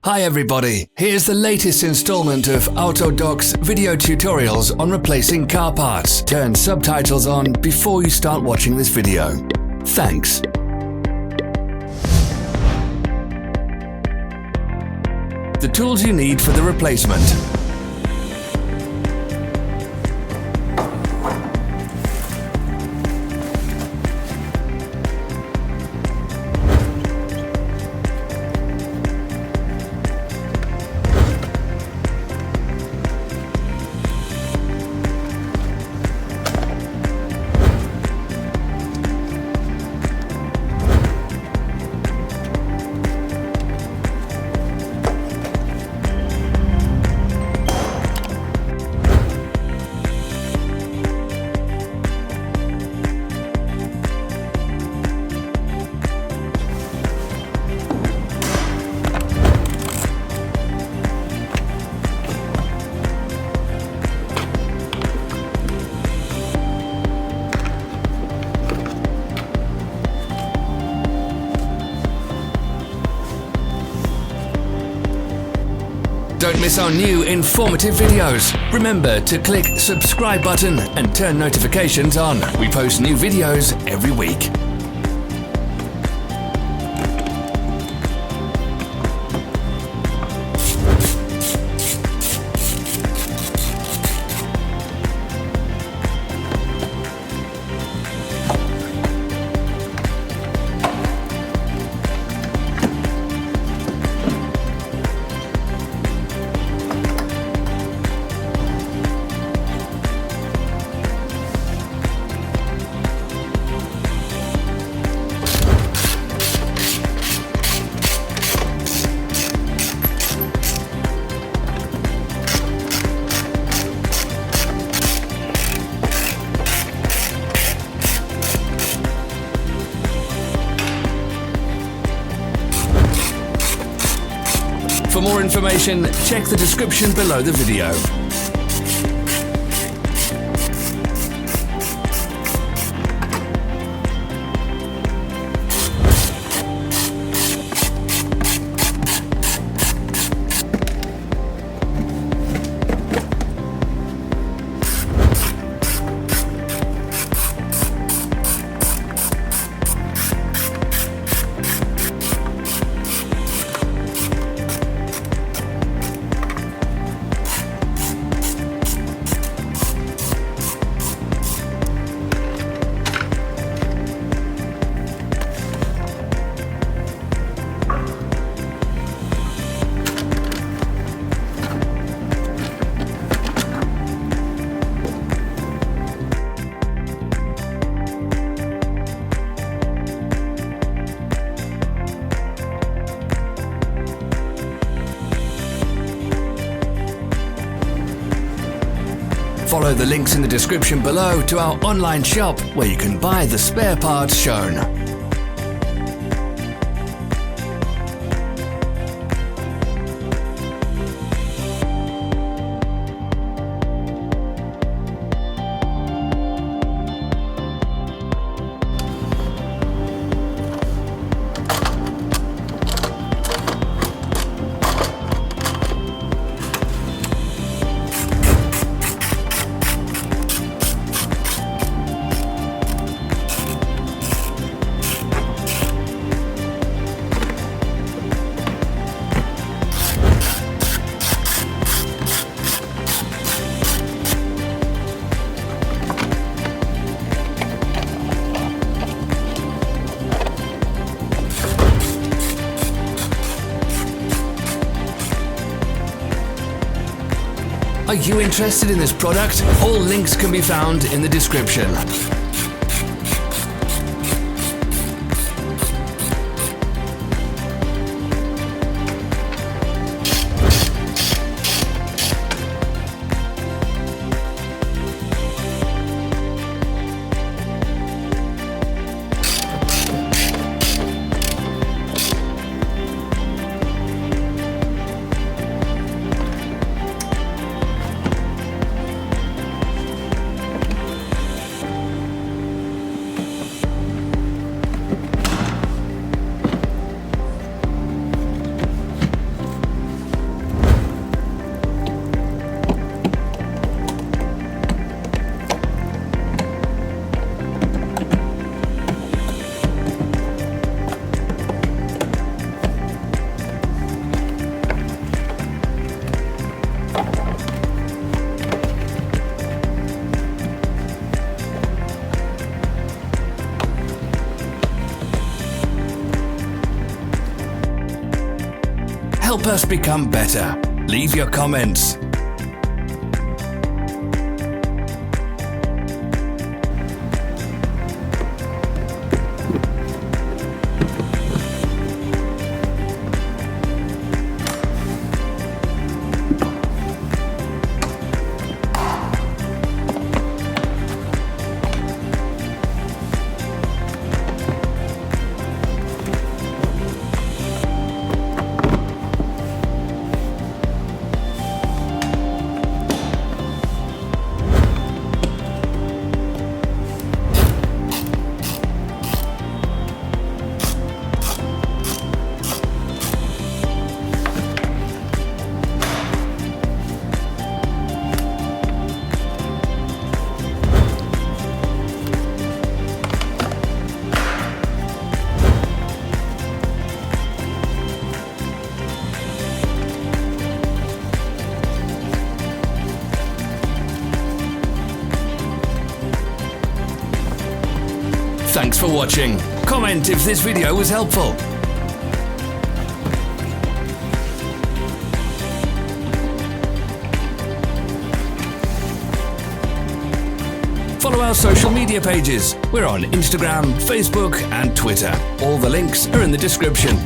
Hi everybody, here's the latest installment of Autodoc's video tutorials on replacing car parts. Turn subtitles on before you start watching this video. Thanks. The tools you need for the replacement. Don't miss our new informative videos. Remember to click subscribe button and turn notifications on. We post new videos every week. For more information, check the description below the video. Follow the links in the description below to our online shop where you can buy the spare parts shown. Are you interested in this product? All links can be found in the description. Help us become better. Leave your comments. Thanks for watching. Comment if this video was helpful. Follow our social media pages. We're on Instagram, Facebook and Twitter. All the links are in the description.